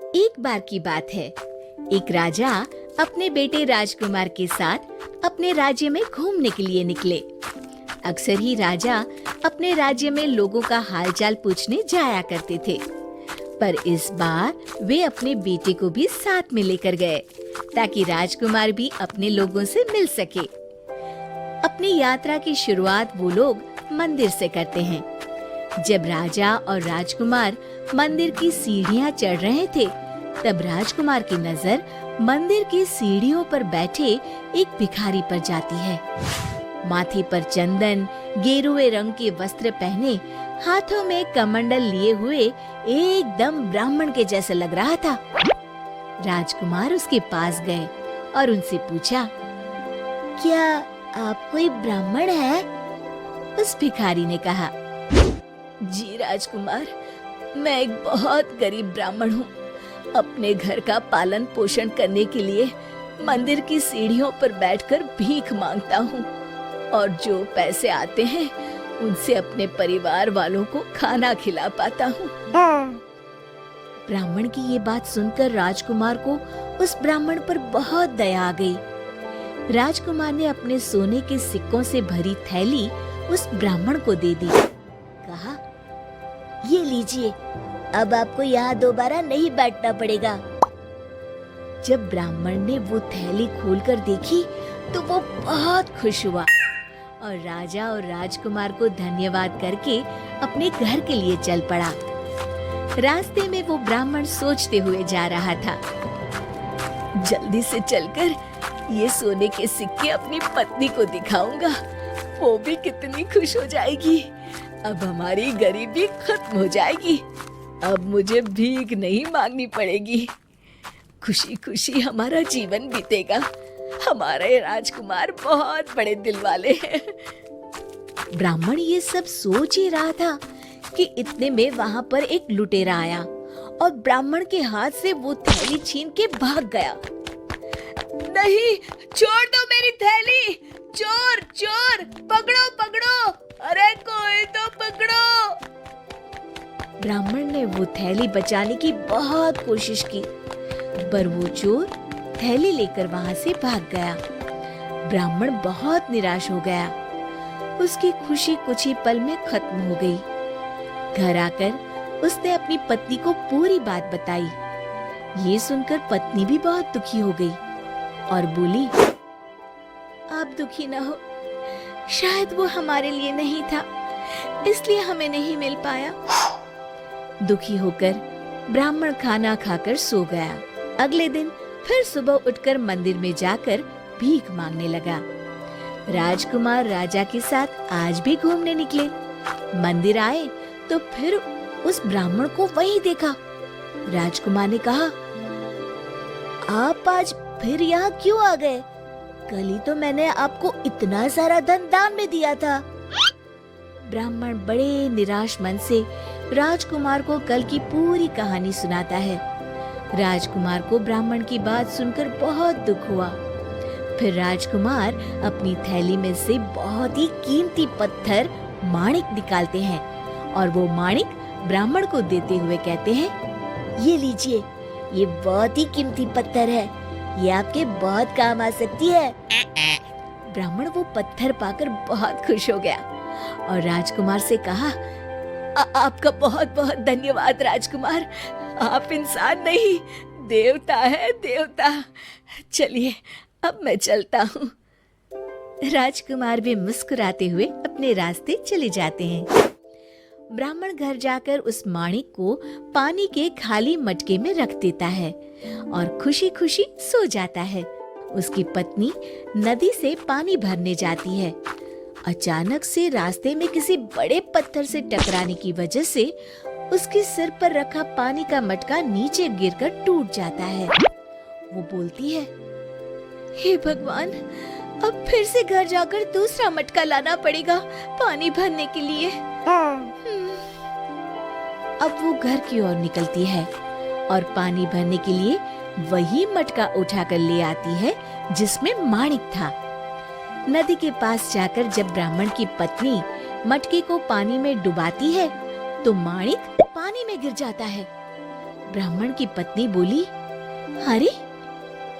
एक बार की बात है, एक राजा अपने बेटे राजकुमार के साथ अपने राज्य में घूमने के लिए निकले। अक्सर ही राजा अपने राज्य में लोगों का हालचाल पूछने जाया करते थे, पर इस बार वे अपने बेटे को भी साथ में लेकर गए ताकि राजकुमार भी अपने लोगों से मिल सके। अपनी यात्रा की शुरुआत वो लोग मंदिर से करते हैं। जब राजा और राजकुमार मंदिर की सीढ़ियां चढ़ रहे थे, तब राजकुमार की नजर मंदिर की सीढ़ियों पर बैठे एक भिखारी पर जाती है। माथे पर चंदन, गेरुए रंग के वस्त्र पहने, हाथों में कमंडल लिए हुए एकदम ब्राह्मण के जैसा लग रहा था। राजकुमार उसके पास गए और उनसे पूछा, क्या आप कोई ब्राह्मण है? उस भिखारी ने कहा, जी राजकुमार, मैं एक बहुत गरीब ब्राह्मण हूँ। अपने घर का पालन पोषण करने के लिए मंदिर की सीढ़ियों पर बैठकर भीख मांगता हूँ और जो पैसे आते हैं उनसे अपने परिवार वालों को खाना खिला पाता हूँ। ब्राह्मण की ये बात सुनकर राजकुमार को उस ब्राह्मण पर बहुत दया आ गई। राजकुमार ने अपने सोने के सिक्कों से भरी थैली उस ब्राह्मण को दे दी। कहा, ये लीजिए, अब आपको यहाँ दोबारा नहीं बैठना पड़ेगा। जब ब्राह्मण ने वो थैली खोलकर देखी तो वो बहुत खुश हुआ और राजा और राजकुमार को धन्यवाद करके अपने घर के लिए चल पड़ा। रास्ते में वो ब्राह्मण सोचते हुए जा रहा था, जल्दी से चलकर ये सोने के सिक्के अपनी पत्नी को दिखाऊंगा, वो भी कितनी खुश हो जाएगी। अब हमारी गरीबी खत्म हो जाएगी। अब मुझे भीख नहीं मांगनी पड़ेगी। खुशी खुशी हमारा जीवन बीतेगा। हमारे राजकुमार बहुत बड़े दिल वाले हैं। ब्राह्मण ये सब सोच ही रहा था कि इतने में वहाँ पर एक लुटेरा आया और ब्राह्मण के हाथ से वो थैली छीन के भाग गया। नहीं, छोड़ दो मेरी थैली! चोर चोर, पकड़ो पकड़ो! अरे कोई तो पकड़ो! ब्राह्मण ने वो थैली बचाने की बहुत कोशिश की, पर वो चोर थैली लेकर वहाँ से भाग गया। ब्राह्मण बहुत निराश हो गया। उसकी खुशी कुछ ही पल में खत्म हो गई। घर आकर उसने अपनी पत्नी को पूरी बात बताई। ये सुनकर पत्नी भी बहुत दुखी हो गई और बोली, आप दुखी न हो, शायद वो हमारे लिए नहीं था, इसलिए हमें नहीं मिल पाया। दुखी होकर ब्राह्मण खाना खाकर सो गया। अगले दिन फिर सुबह उठकर मंदिर में जाकर भीख मांगने लगा। राजकुमार राजा के साथ आज भी घूमने निकले। मंदिर आए तो फिर उस ब्राह्मण को वहीं देखा। राजकुमार ने कहा, आप आज फिर यहाँ क्यों आ गए? कल ही तो मैंने आपको इतना सारा धन दान में दिया था। ब्राह्मण बड़े निराश मन से राजकुमार को कल की पूरी कहानी सुनाता है। राजकुमार को ब्राह्मण की बात सुनकर बहुत दुख हुआ। फिर राजकुमार अपनी थैली में से बहुत ही कीमती पत्थर माणिक निकालते हैं और वो माणिक ब्राह्मण को देते हुए कहते हैं, ये लीजिए, ये बहुत ही कीमती पत्थर है, ये आपके बहुत काम आ सकती है। ब्राह्मण वो पत्थर पाकर बहुत खुश हो गया और राजकुमार से कहा, आपका बहुत बहुत धन्यवाद राजकुमार, आप इंसान नहीं, देवता है, देवता। चलिए अब मैं चलता हूँ। राजकुमार भी मुस्कुराते हुए अपने रास्ते चले जाते हैं। ब्राह्मण घर जाकर उस माणिक को पानी के खाली मटके में रख देता है और खुशी खुशी सो जाता है। उसकी पत्नी नदी से पानी भरने जाती है। अचानक से रास्ते में किसी बड़े पत्थर से टकराने की वजह से उसके सिर पर रखा पानी का मटका नीचे गिरकर टूट जाता है। वो बोलती है, हे भगवान, अब फिर से घर जाकर दूसरा मटका लाना पड़ेगा पानी भरने के लिए। अब वो घर की ओर निकलती है और पानी भरने के लिए वही मटका उठाकर ले आती है जिसमें माणिक था। नदी के पास जाकर जब ब्राह्मण की पत्नी मटके को पानी में डुबाती है तो माणिक पानी में गिर जाता है। ब्राह्मण की पत्नी बोली, अरे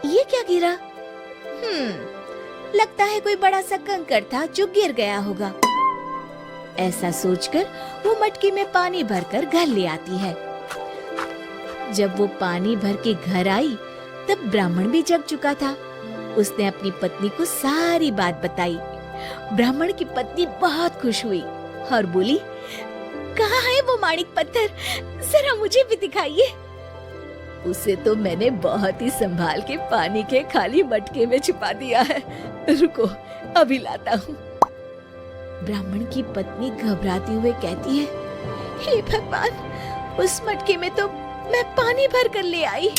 ये क्या गिरा? लगता है कोई बड़ा सा कंकड़ था जो गिर गया होगा। ऐसा सोचकर वो मटकी में पानी भरकर घर ले आती है। जब वो पानी भर के घर आई तब ब्राह्मण भी जग चुका था। उसने अपनी पत्नी को सारी बात बताई। ब्राह्मण की पत्नी बहुत खुश हुई और बोली, कहाँ है वो माणिक पत्थर? जरा मुझे भी दिखाइए। उसे तो मैंने बहुत ही संभाल के पानी के खाली मटके में छुपा दिया है। रुको, अभी लाता हूँ। ब्राह्मण की पत्नी घबराती हुए कहती है, हे भगवान, उस मटके में तो मैं पानी भर कर ले आई।